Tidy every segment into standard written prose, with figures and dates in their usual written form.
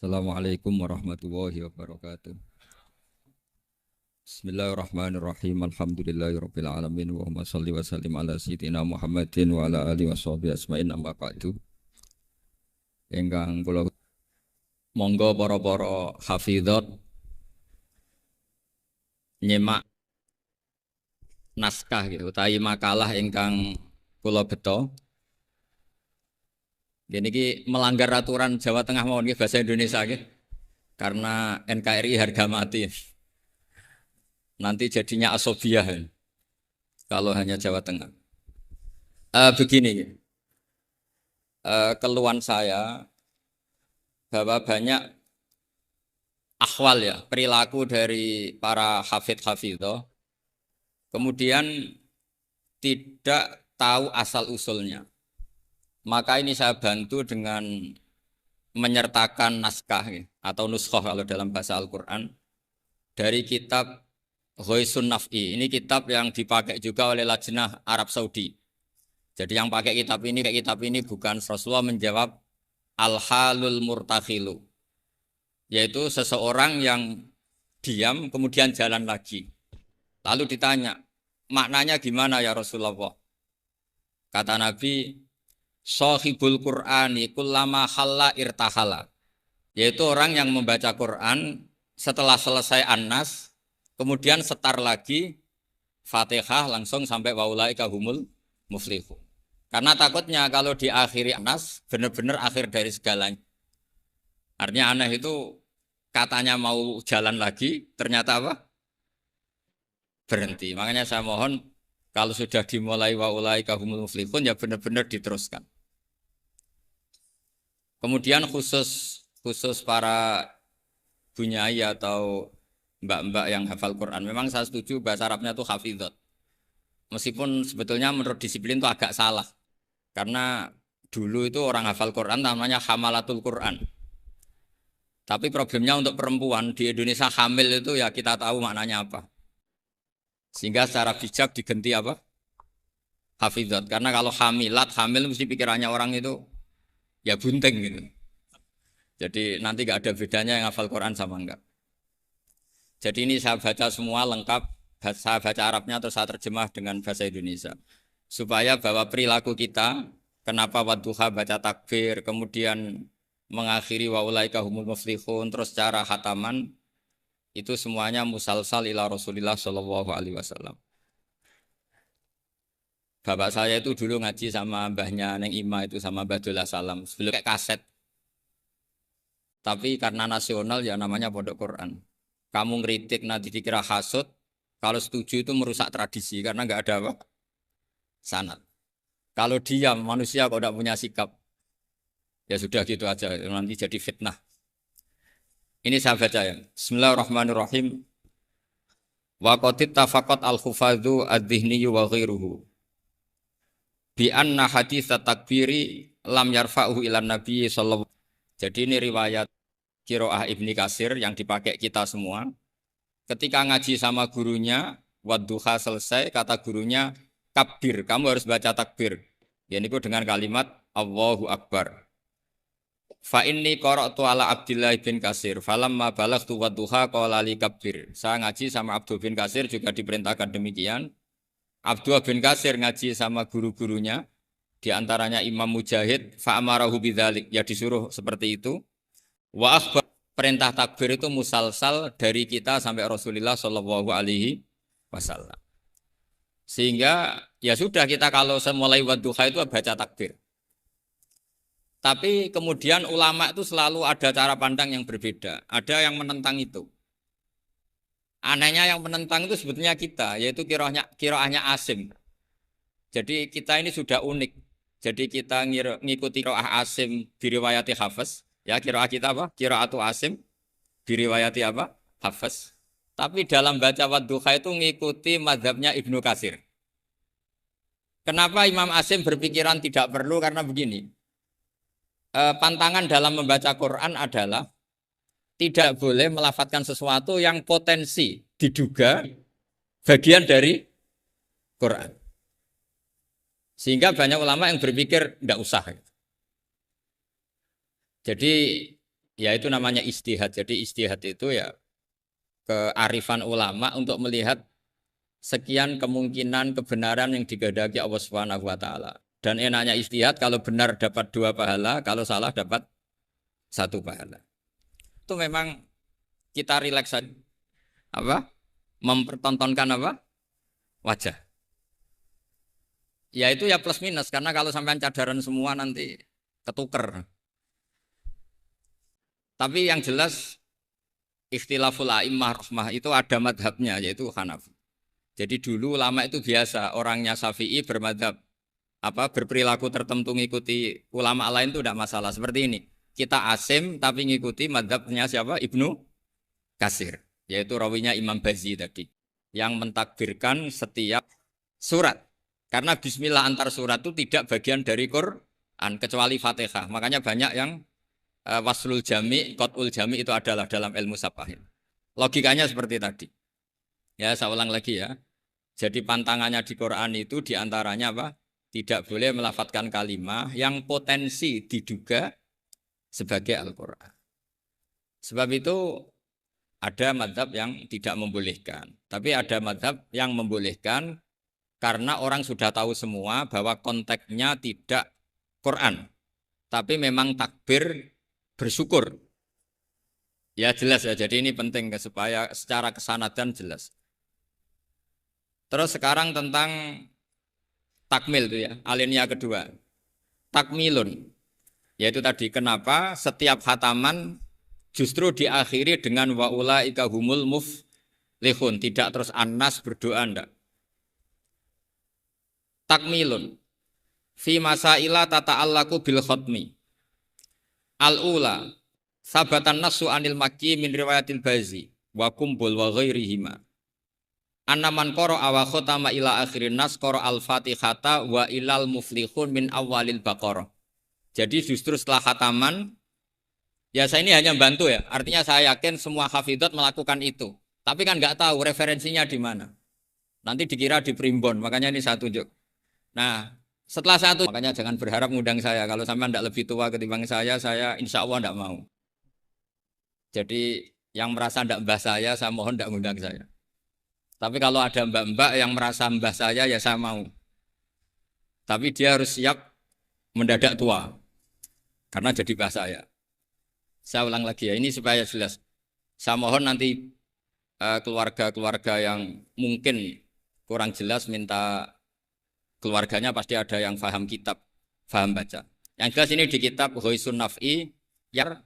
Assalamualaikum warahmatullahi wabarakatuh. Bismillahirrahmanirrahim. Alhamdulillahirabbil alamin wa shalli wa sallim ala sayyidina Muhammadin wa ala alihi washabihi asma'in amma ba'du. Ingkang kula monggo para hafizat nyimak naskah gitu utawi makalah ingkang kula beto. Niki melanggar aturan Jawa Tengah mawon nggih bahasa Indonesia nggih. Karena NKRI harga mati. Nanti jadinya asobiah kalau hanya Jawa Tengah. Begini, keluhan saya bahwa banyak akhwal ya, perilaku dari para hafidh-hafidhah kemudian tidak tahu asal usulnya. Maka ini saya bantu dengan menyertakan naskah ya, atau nuskhah kalau dalam bahasa Al-Quran dari kitab Ghoisun Naf'i. Ini kitab yang dipakai juga oleh Lajnah Arab Saudi. Jadi yang pakai kitab ini bukan Rasulullah menjawab al-halul murtakhilu, yaitu seseorang yang diam kemudian jalan lagi. Lalu ditanya, maknanya gimana ya Rasulullah? Kata Nabi, Shahibul Qur'ani kullama khalla irtahala, yaitu orang yang membaca Quran setelah selesai An-Nas kemudian setar lagi Fatihah langsung sampai waulaika humul muflihun. Karena takutnya kalau diakhiri An-Nas benar-benar akhir dari segalanya. Artinya aneh itu katanya mau jalan lagi ternyata apa? Berhenti. Makanya saya mohon kalau sudah dimulai waulaika humul muflihun ya benar-benar diteruskan. Kemudian khusus para bunyai atau mbak-mbak yang hafal Quran, memang saya setuju bahasa Arabnya itu hafidhot. Meskipun sebetulnya menurut disiplin itu agak salah. Karena dulu itu orang hafal Quran namanya hamalatul Quran. Tapi problemnya untuk perempuan di Indonesia hamil itu ya kita tahu maknanya apa. Sehingga secara bijak diganti apa? Hafidhot. Karena kalau hamil mesti pikirannya orang itu ya bunting gitu. Jadi nanti gak ada bedanya yang hafal Quran sama enggak. Jadi ini saya baca semua lengkap, saya baca Arabnya terus saya terjemah dengan bahasa Indonesia. Supaya bahwa perilaku kita, kenapa wadduha baca takbir, kemudian mengakhiri wa ulaika humul muflihun, terus cara khataman, itu semuanya musalsal ila Rasulillah sallallahu alaihi wasallam. Bapak saya itu dulu ngaji sama mbahnya Neng Ima itu sama Mbah Dullah Salam, sebelum kayak kaset. Tapi karena nasional ya namanya Pondok Quran. Kamu ngeritik nanti dikira hasut, kalau setuju itu merusak tradisi karena nggak ada apa? Sanad. Kalau diam manusia kok tidak punya sikap, ya sudah gitu aja nanti jadi fitnah. Ini saya baca ya. Bismillahirrahmanirrahim. Wa qatit tafaqat al-hufadzu adz-dzihni wa ghairuhu bi anna hadits takbiri lam yarfa'uhu ilan nabi sallallahu. Jadi ini riwayat Qiraah Ibni Katsir yang dipakai kita semua. Ketika ngaji sama gurunya, wadduha selesai, kata gurunya, kabir, kamu harus baca takbir. Yaitu dengan kalimat Allahu Akbar. Fa inni qara'tu ala Abdillah bin Katsir, falamma balaghtu wadduha qala li kabir. Saya ngaji sama Abdul bin Katsir juga diperintahkan demikian. Abdul bin Katsir ngaji sama guru-gurunya, di antaranya Imam Mujahid, fa amarahu bidzalik, ya disuruh seperti itu. Wa akhbar, perintah takbir itu musalsal dari kita sampai Rasulullah Shallallahu Alaihi Wasallam. Sehingga ya sudah kita kalau mulai wadduha itu baca takbir. Tapi kemudian ulama itu selalu ada cara pandang yang berbeda. Ada yang menentang itu. Anehnya yang menentang itu sebetulnya kita, yaitu kiroahnya Asim. Jadi kita ini sudah unik. Jadi kita ngikuti kiroah Asim diriwayati Hafiz. Ya kiraah kita apa? Qiraatu Asim diriwayati apa? Hafiz. Tapi dalam baca wadduha itu ngikuti mazhabnya Ibnu Katsir. Kenapa Imam Asim berpikiran tidak perlu? Karena begini. Pantangan dalam membaca Quran adalah tidak boleh melafadzkan sesuatu yang potensi diduga bagian dari Quran. Sehingga banyak ulama yang berpikir tidak usah. Jadi Ya itu namanya istihad. Jadi istihad itu ya kearifan ulama untuk melihat sekian kemungkinan kebenaran yang digandaki Allah Subhanahu wa taala. Dan enaknya istihad kalau benar dapat 2 pahala, kalau salah dapat 1 pahala. Itu memang kita rileks saja. Apa? Mempertontonkan apa? Wajah. Ya itu ya plus minus karena kalau sampean cadaran semua nanti ketuker. Tapi yang jelas ikhtilaful a'immah rahmah itu ada madhabnya yaitu Hanafi. Jadi dulu ulama itu biasa orangnya Syafi'i bermadhab berperilaku tertentu ngikuti ulama lain itu tidak masalah. Seperti ini. Kita asim tapi ngikuti madhabnya siapa? Ibnu Katsir. Yaitu rawinya Imam Bazi tadi. Yang mentakbirkan setiap surat. Karena bismillah antar surat itu tidak bagian dari Quran. Kecuali Fatihah. Makanya banyak yang waslul jami, qat'ul jami itu adalah dalam ilmu sapahin. Logikanya seperti tadi. Ya saya ulang lagi ya. Jadi pantangannya di Quran itu diantaranya apa? Tidak boleh melafadzkan kalimah yang potensi diduga sebagai Al-Quran. Sebab itu ada madhab yang tidak membolehkan. Tapi ada madhab yang membolehkan karena orang sudah tahu semua bahwa konteksnya tidak Quran. Tapi memang takbir bersyukur. Ya jelas ya, jadi ini penting supaya secara kesanadan jelas. Terus sekarang tentang takmil itu ya, alinea kedua. Takmilun, yaitu tadi kenapa setiap khataman justru diakhiri dengan wa'ulaika humul muflihun, tidak terus An-Nas berdoa ndak. Takmilun fi masaila tata'allaku bil khatmi. Al-ula sabatan nasu anil makki min riwayatil bazi wa kumbul wa ghairihima. Annaman qara wa khatama ila akhirin nas qara al-fatihata wa ilal muflihun min awalil baqarah. Jadi justru setelah khataman ya saya ini hanya bantu ya. Artinya saya yakin semua hafidhat melakukan itu. Tapi kan nggak tahu referensinya di mana. Nanti dikira di primbon, makanya ini saya tunjuk. Nah, setelah satu, makanya jangan berharap ngundang saya. Kalau sampai tidak lebih tua ketimbang saya insya Allah tidak mau. Jadi yang merasa tidak mbah saya mohon tidak ngundang saya. Tapi kalau ada mbak-mbak yang merasa mbah saya, ya saya mau. Tapi dia harus siap mendadak tua. Karena jadi mbah saya. Saya ulang lagi ya, ini supaya jelas. Saya mohon nanti keluarga-keluarga yang mungkin kurang jelas minta keluarganya pasti ada yang paham kitab, paham baca. Yang jelas ini di kitab Ghoisun Naf'i yang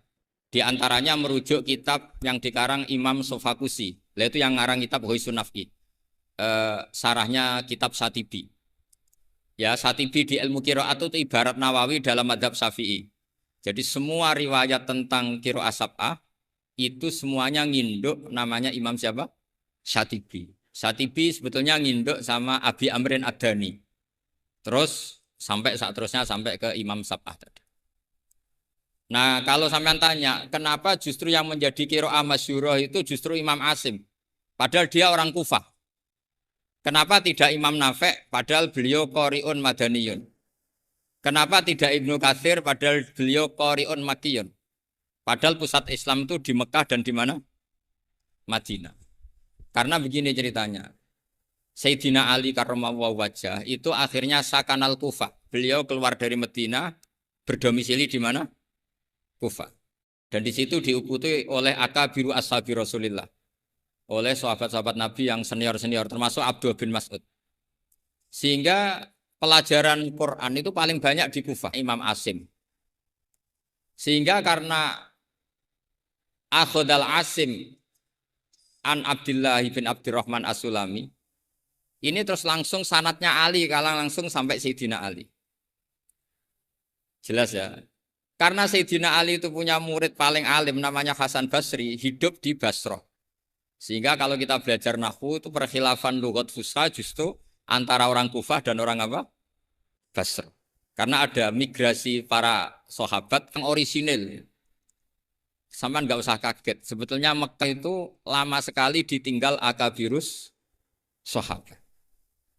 diantaranya merujuk kitab yang dikarang Imam Sofakusi. Itu yang ngarang kitab Ghoisun Naf'i. Sarahnya kitab Satibi. Ya, Satibi di ilmu qiraat itu ibarat Nawawi dalam madhab Syafi'i. Jadi semua riwayat tentang qiraat sab'ah itu semuanya nginduk namanya Imam siapa? Satibi. Satibi sebetulnya nginduk sama Abi Amrin Ad-Dani. Terus sampai seterusnya sampai ke Imam Sab'ah tadi. Nah kalau sampean tanya, kenapa justru yang menjadi qiraah masyhurah itu justru Imam Asim? Padahal dia orang Kufah. Kenapa tidak Imam Nafi' padahal beliau qari'un madaniyun? Kenapa tidak Ibnu Katsir padahal beliau qari'un makkiyun? Padahal pusat Islam itu di Mekah dan di mana? Madinah. Karena begini ceritanya. Sayyidina Ali karramallahu wajhah itu akhirnya sakanal Kufah. Beliau keluar dari Madinah berdomisili di mana? Kufah. Dan di situ diukuti oleh akabiru ashabi Rasulillah. Oleh sahabat-sahabat Nabi yang senior-senior termasuk Abdullah bin Mas'ud. Sehingga pelajaran Quran itu paling banyak di Kufah, Imam Asim. Sehingga karena Akhodal Asim an Abdullah bin Abdurrahman As-Sulami ini terus langsung sanatnya Ali, kalau langsung sampai Sayyidina Ali. Jelas ya. Karena Sayyidina Ali itu punya murid paling alim namanya Hasan Basri, hidup di Basrah. Sehingga kalau kita belajar nahwu itu perkhilafan lughat fusha justru antara orang Kufah dan orang apa? Basrah. Karena ada migrasi para sahabat yang orisinil. Sampai nggak usah kaget. Sebetulnya Mekah itu lama sekali ditinggal akabirus sahabat.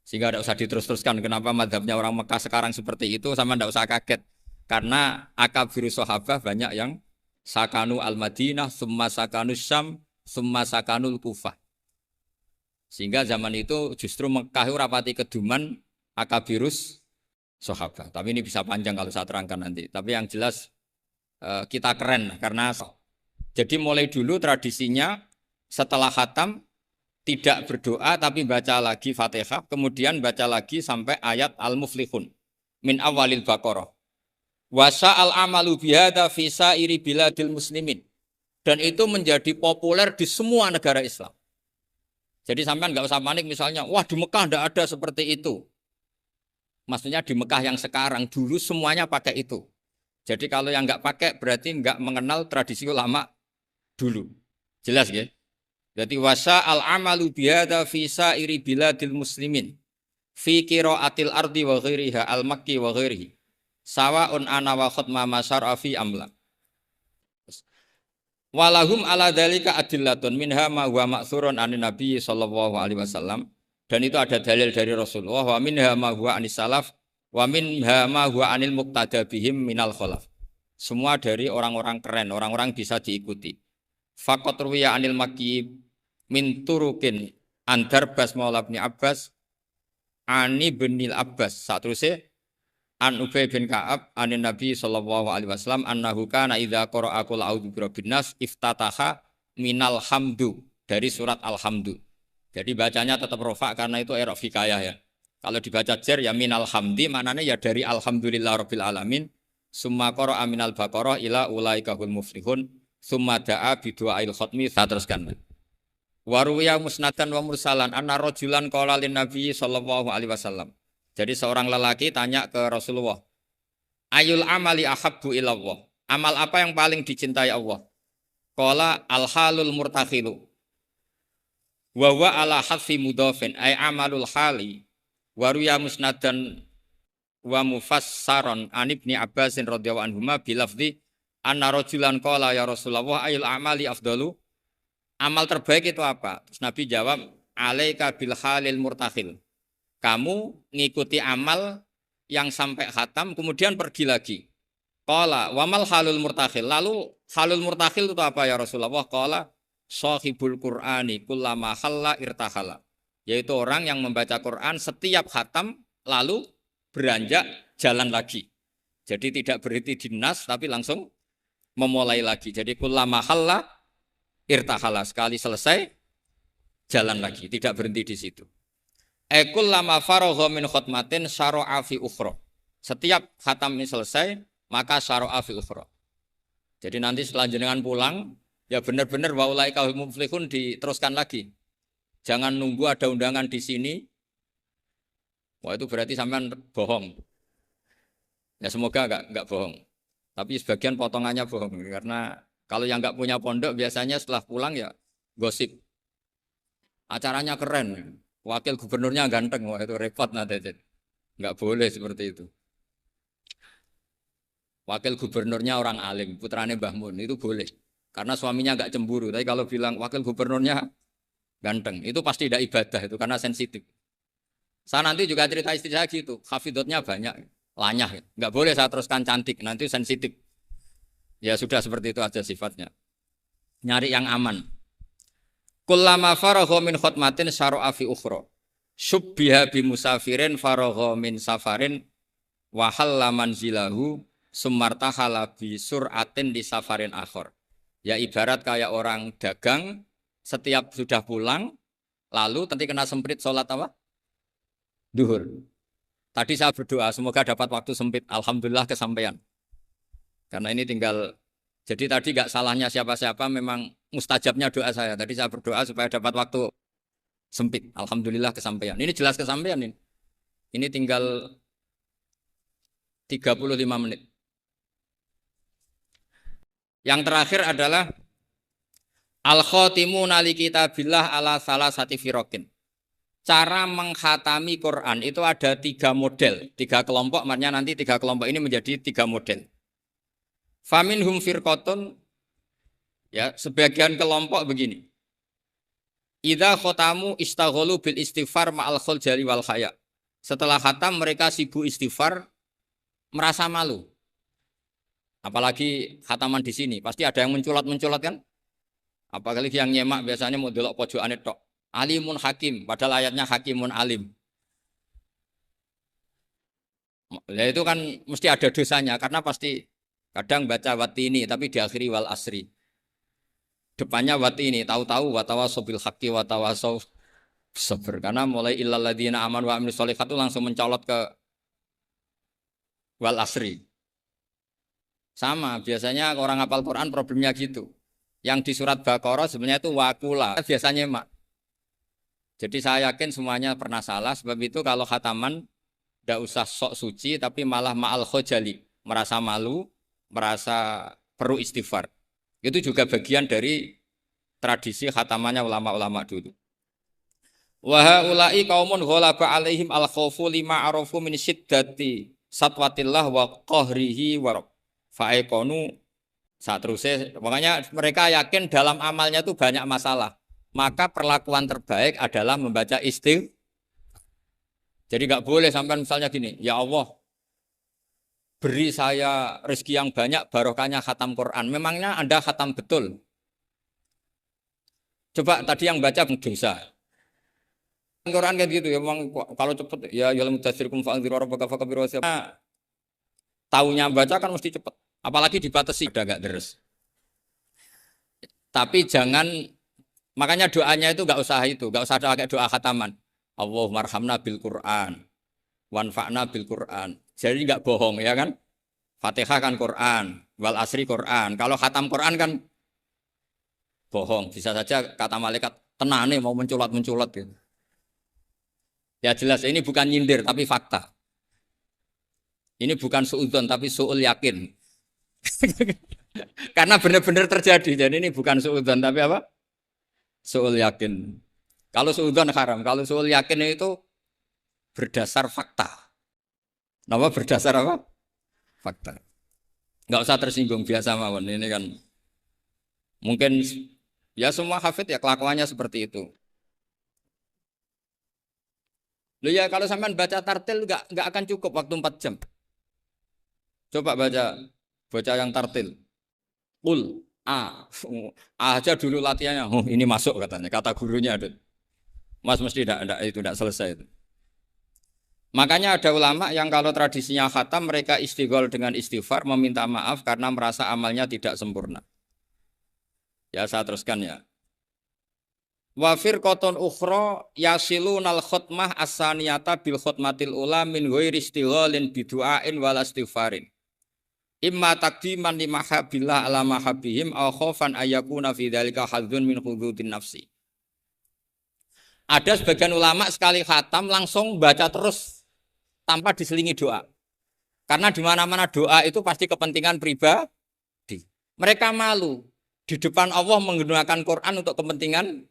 Sehingga tidak usah diterus-teruskan kenapa madhabnya orang Mekah sekarang seperti itu, sama tidak usah kaget. Karena akabirus sahabat banyak yang sakanu al-Madinah, summa sakanu Syam, summa sakanul Kufah. Sehingga zaman itu justru Mekah itu rapati keduman akabirus sahabat. Tapi ini bisa panjang kalau saya terangkan nanti. Tapi yang jelas kita keren karena jadi mulai dulu tradisinya setelah khatam tidak berdoa tapi baca lagi Fatihah, kemudian baca lagi sampai ayat Al-Muflihun min awalil Baqarah. Wasa al-amalu bihada fi sairi biladil muslimin. Dan itu menjadi populer di semua negara Islam. Jadi sampean nggak usah panik misalnya, wah di Mekah tidak ada seperti itu. Maksudnya di Mekah yang sekarang, dulu semuanya pakai itu. Jadi kalau yang nggak pakai berarti nggak mengenal tradisi ulama dulu. Jelas ya? Jadi wasa al-amalu bihada fi sairi biladil muslimin. Fi qiraatil ardi wa ghairiha al-makki wa ghairihi. Sawa'un ana wa khutma masyar'a fi amla. Walahum ala dzalika adillatun minha ma huwa ma'thurun anin nabi sallallahu alaihi wasallam. Dan itu ada dalil dari Rasulullah wa minha ma huwa anis salaf wa minha ma huwa anil muqtada bihim minal khalaf. Semua dari orang-orang keren, orang-orang bisa diikuti. Faqat ruwiya anil makki min turukin andarbas maula bin Abbas ani binil Abbas. Saterusé an Ubay bin Ka'ab anin Nabi sallallahu alaihi wasallam annahu kana idza qara'a qul a'udzu birabbin nas iftataha minal hamdu dari surat Al-Hamdu. Jadi bacanya tetap rofa karena itu i'rab hikayah ya. Kalau dibaca jar ya minal hamdi maknanya ya dari alhamdulillah rabbil alamin. Summa qara'a minal baqarah ila ulaikahul muflihun. Summa da'a bi du'ail khatmi. Saya teruskan. Waruya musnadan wa mursalan anna rajulan qala lin nabi sallallahu alaihi wasallam. Jadi seorang lelaki tanya ke Rasulullah, ayul amali ahabbu ilallah. Amal apa yang paling dicintai Allah? Qala al-halul murtakhilu. Wa huwa ala hadfi mudhafin ay amalul hali. Waruya musnadan wa mufassaron an ibni Abbasin radhiyallahu anhuma bilafzi anna rajulan qala ya Rasulullah ayul amali afdalu. Amal terbaik itu apa? Terus Nabi jawab, alaika bil halil murtakhil. Kamu ngikuti amal yang sampai khatam kemudian pergi lagi. Qala wamal halul murtakhil. Lalu halul murtakhil itu apa ya Rasulullah? Qala sahibul Qur'ani kullama halla irtahala. Yaitu orang yang membaca Quran setiap khatam lalu beranjak jalan lagi. Jadi tidak berhenti di nas tapi langsung memulai lagi. Jadi kullama halla irtahala, sekali selesai jalan lagi, tidak berhenti di situ. Ekul lama faragha min khutmatin syara'a fi ukhra. Setiap khatam ini selesai, maka syara'a fi ukhra. Jadi nanti setelah jenengan pulang, ya benar-benar wa ulaikal muflihun diteruskan lagi. Jangan nunggu ada undangan di sini. Wah itu berarti sampean bohong. Ya semoga enggak bohong. Tapi sebagian potongannya bohong karena kalau yang enggak punya pondok biasanya setelah pulang ya gosip. Acaranya keren. Wakil gubernurnya ganteng, wah itu repot nanti. Enggak boleh seperti itu. Wakil gubernurnya orang alim, putrane Mbah Mun, itu boleh. Karena suaminya enggak cemburu. Tapi kalau bilang wakil gubernurnya ganteng, itu pasti tidak ibadah itu karena sensitif. Saya nanti juga cerita istri saya gitu, hafidotnya banyak, lanyah. Enggak boleh saya teruskan cantik, nanti sensitif. Ya sudah seperti itu aja sifatnya. Nyari yang aman. Kullama faragha min khutmatin syara'a fi ukhra. Subbiha bi musafirin faragha min safarin wa halla manzilahu sumartahala bi sur'atin di safarin akhir. Ya ibarat kayak orang dagang setiap sudah pulang lalu nanti kena semprit sholat apa? Duhur. Tadi saya berdoa semoga dapat waktu sempit. Alhamdulillah kesampaian. Karena ini tinggal jadi tadi enggak salahnya siapa-siapa memang mustajabnya doa saya. Tadi saya berdoa supaya dapat waktu sempit. Alhamdulillah kesampaian. Ini jelas kesampaian ini. Ini tinggal 35 menit. Yang terakhir adalah al-khatimuna li kitabillah ala salasati firaqin. Cara mengkhatami Quran itu ada 3 model, 3 kelompok, maknanya nanti 3 kelompok ini menjadi 3 model. Faminhum firqatun, ya sebagian kelompok begini. Idza khotamu istaghalu bil istighfar ma'al khuljali wal khaya. Setelah khatam mereka sibuk istighfar merasa malu. Apalagi khataman di sini, pasti ada yang menculat-menculat kan? Apalagi yang nyemak biasanya mau delok pojokane tok. Alimun hakim, padahal ayatnya hakimun alim. Ya itu kan mesti ada dosanya karena pasti kadang baca watini tapi diakhiri wal asri. Depannya watini, tahu-tahu watawasaw bil haqqi watawasaw sabr. Karena mulai illal ladzina amanu wa amilus sholihat itu langsung mencolot ke wal asri. Sama, biasanya orang hafal Quran problemnya gitu. Yang di surat Baqarah sebenarnya itu wakula, biasanya mak. Jadi saya yakin semuanya pernah salah, sebab itu kalau khataman tidak usah sok suci, tapi malah ma'al khojali, merasa malu, merasa perlu istighfar. Itu juga bagian dari tradisi khatamannya ulama-ulama dulu. Wa haula'i qaumun ghalaba 'alaihim al-khaufu lima arafu min syiddati satwatillah wa qahrihi wa fa'aiqonu saat terusnya. Makanya mereka yakin dalam amalnya itu banyak masalah. Maka perlakuan terbaik adalah membaca istighfar. Jadi nggak boleh sampai misalnya gini, ya Allah beri saya rezeki yang banyak barokahnya khatam Quran. Memangnya Anda khatam betul? Coba tadi yang baca dosa. Quran kayak gitu ya, memang kalau cepet ya yalam mudatsirkum fa'anziru rabbaka fakabir wa taunya baca kan mesti cepet. Apalagi dibatasi udah nggak deres. Tapi jangan, makanya doanya itu nggak usah pakai doa khataman. Allahumma arhamna bil Quran, wanfa'na bil Quran. Jadi nggak bohong ya kan? Fatihah kan Quran, wal asri Quran. Kalau khatam Quran kan bohong. Bisa saja kata malaikat tenane mau menculat gitu. Ya jelas ini bukan nyindir tapi fakta. Ini bukan suudzon tapi suul yakin. Karena benar-benar terjadi. Jadi ini bukan suudzon tapi apa? Suul yakin. Kalau suudzon haram, kalau suul yakin itu berdasar fakta. Nama berdasar apa? Fakta. Enggak usah tersinggung biasa mawon. Ini kan mungkin ya semua hafid ya kelakuannya seperti itu. Loh ya kalau sampean baca tartil enggak akan cukup waktu 4 jam. Coba baca yang tartil. Qul aja dulu latihannya. Oh, ini masuk katanya. Kata gurunya ada. Mas mesti tidak selesai itu. Makanya ada ulama yang kalau tradisinya khatam mereka istighol dengan istighfar meminta maaf karena merasa amalnya tidak sempurna. Ya saya teruskan ya. Wafir koton ukhro yasilunal khutmah asaniyata bil khutmatil ula min ghairi istighalin bidu'ain wal istighfarin. Imma taqdiman li mahabbillah ala mahabbihim aw khaufan ayyakuna fi dzalika hadzun min hududin nafsi. Ada sebagian ulama sekali khatam langsung baca terus tanpa diselingi doa. Karena di mana-mana doa itu pasti kepentingan pribadi. Mereka malu di depan Allah menggunakan Quran untuk kepentingan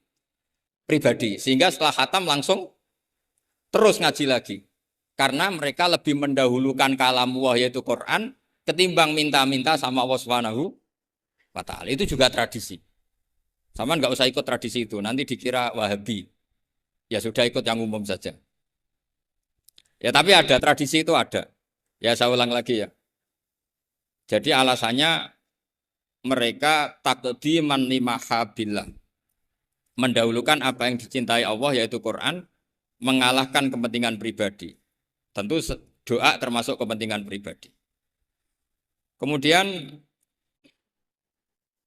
pribadi. Sehingga setelah khatam langsung terus ngaji lagi. Karena mereka lebih mendahulukan kalam Allah yaitu Quran ketimbang minta-minta sama Allah Subhanahu wa ta'ala. Itu juga tradisi. Sama nggak usah ikut tradisi itu. Nanti dikira Wahabi. Ya sudah ikut yang umum saja. Ya tapi ada tradisi itu ada. Ya saya ulang lagi ya. Jadi alasannya mereka taqdiman li mahabbillah. Mendahulukan apa yang dicintai Allah yaitu Quran, mengalahkan kepentingan pribadi. Tentu doa termasuk kepentingan pribadi. Kemudian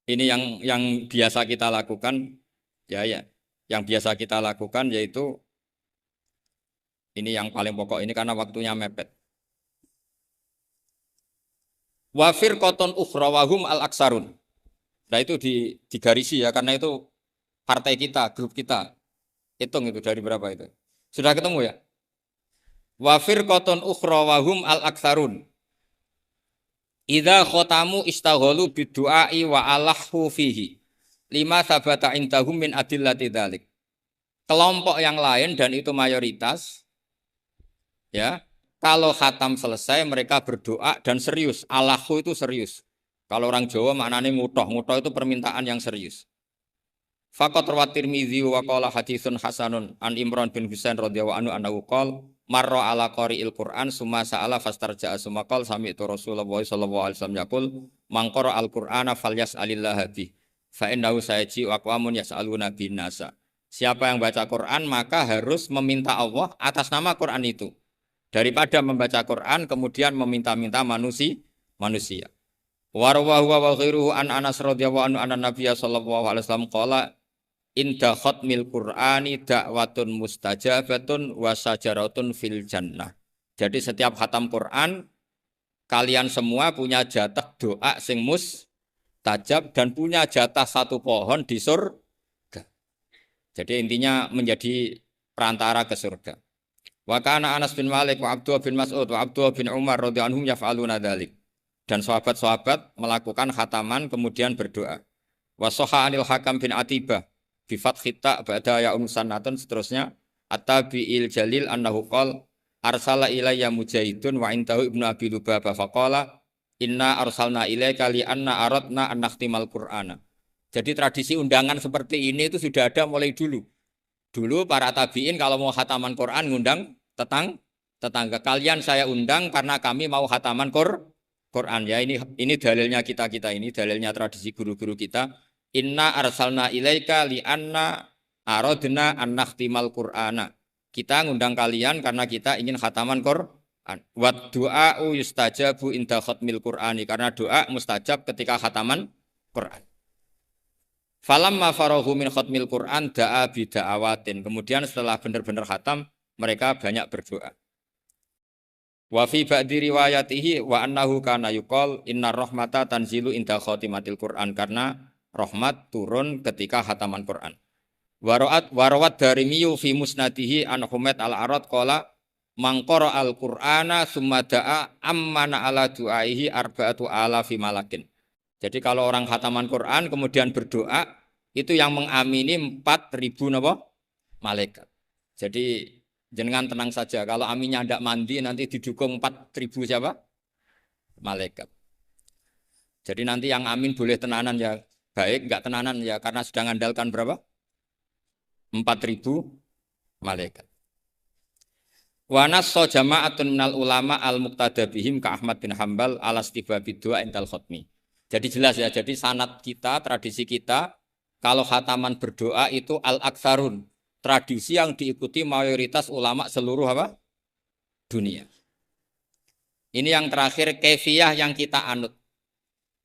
ini yang biasa kita lakukan ya yang biasa kita lakukan yaitu ini yang paling pokok ini karena waktunya mepet. Wafir koton ukhra wahum al aksarun. Nah itu digarisi ya karena itu partai kita, grup kita. Hitung itu dari berapa itu. Sudah ketemu ya? Wafir koton ukhra wahum al aksarun. Idza khotamu istaghalu bidu'ai wa alahu fihi. Lima sabata indahum min adillati dzalik. Kelompok yang lain dan itu mayoritas ya, kalau khatam selesai mereka berdoa dan serius. Alahu itu serius. Kalau orang Jawa maknanya ngutoh itu permintaan yang serius. Faqat rawat Tirmidzi wa qala haditsun hasanun an Imran bin Husain radhiyallahu anhu annahu qala marra ala qari'il Qur'an summa sa'ala fastarja'a summa qala sami'tu Rasulullah sallallahu alaihi wasallam yaqul mangqara al-Qur'ana falyas'alillah bi. Fa innahu sayaji aqwamun yas'aluna bin nasa. Siapa yang baca Quran maka harus meminta Allah atas nama Quran itu. Daripada membaca Quran kemudian meminta-minta manusia. Warwahu wa ghairuhu an Anas radhiyallahu anhu anna Nabiy sallallahu alaihi wasallam qala inda khatmil Qur'ani da'watun mustajabatun wa sajaratun fil jannah. Jadi setiap khatam Quran kalian semua punya jatah doa sing mustajab dan punya jatah satu pohon di surga. Jadi intinya menjadi perantara ke surga. Wa kana Anas bin Malik wa Abdullah bin Mas'ud wa Abdullah bin Umar radhiyallahu anhum yaf'aluna dzalik. Dan sahabat-sahabat melakukan khataman kemudian berdoa. Wa sahha anil Hakam bin Atibah bi fathi ta ba'da ya sanatun seterusnya at-tabi'il jalil annahu qala arsala ilayya mujahidun wa indahu ibnu abi lubabah faqala inna arsalna ilaika li anna aradna an nakhtimal qur'ana. Jadi tradisi undangan seperti ini itu sudah ada mulai dulu. Dulu para tabi'in kalau mau khataman Quran ngundang tetangga. Kalian saya undang karena kami mau khataman Quran. Ya ini dalilnya kita ini dalilnya tradisi guru-guru kita. Inna arsalna ilaika li anna aradna an nakhtimal qur'ana. Kita ngundang kalian karena kita ingin khataman Quran. Wa du'a'u yustajabu inda khatmil qur'ani. Karena doa mustajab ketika khataman Quran. Falamma farahu min khatmil Qur'an da'a bida'awatin. Kemudian setelah benar-benar khatam, mereka banyak berdoa. Wa fi ba'di riwayatihi wa annahu kana yuqal innar rahmata tanzilu inda khatimatil Qur'an. Karena rahmat turun ketika khataman Qur'an. Warawat darimiyu fi musnadihi an Humaid al-Arad qala mangqara al-Qur'ana summa da'a ammana ala du'aihi arba'atu alafi malakin. Jadi kalau orang khataman Quran kemudian berdoa itu yang mengamini 4.000 malaikat. Jadi jangan tenang saja kalau aminnya tidak mandi nanti didukung 4.000 siapa? Malaikat. Jadi nanti yang amin boleh tenanan ya baik, enggak tenanan ya karena sudah ngandalkan berapa? 4.000 malaikat. Wa nassa jama'atun minal ulama al-muqtada bihim ka Ahmad bin Hambal ala istibabid du'a indal khatmi. Jadi jelas ya, jadi sanad kita, tradisi kita, kalau khataman berdoa itu al-aktsarun. Tradisi yang diikuti mayoritas ulama seluruh dunia. Ini yang terakhir, kaifiyah yang kita anut.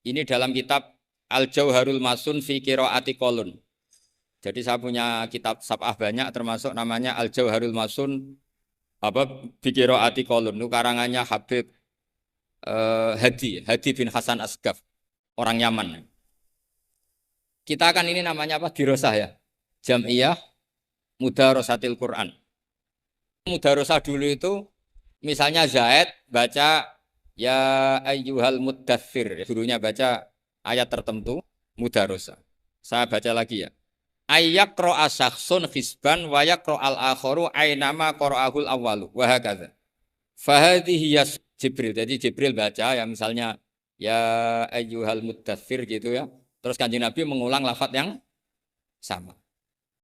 Ini dalam kitab Al-Jauharul Masun fi Qiraati Qolun. Jadi saya punya kitab sab'ah banyak, termasuk namanya Al-Jauharul Masun fi Qiraati Qolun. Itu karangannya Habib Hadi bin Hasan Asgaf. Orang Yaman. Kita akan ini namanya apa? Dirosah ya. Jam'iyah Mudarosatil Quran. Mudarosah dulu itu misalnya Zaid baca ya ayyuhal muddathir. Gurunya baca ayat tertentu mudarosah. Saya baca lagi ya. Ayyaqra'a syakhsun hisban wa yaqra'al akharu aynama qara'ahul awwalu wa hakadha. Fahadhihi Jibril. Jadi Jibril baca ya misalnya ya ayyuhal muddathir gitu ya. Terus Kanjeng Nabi mengulang lafaz yang sama.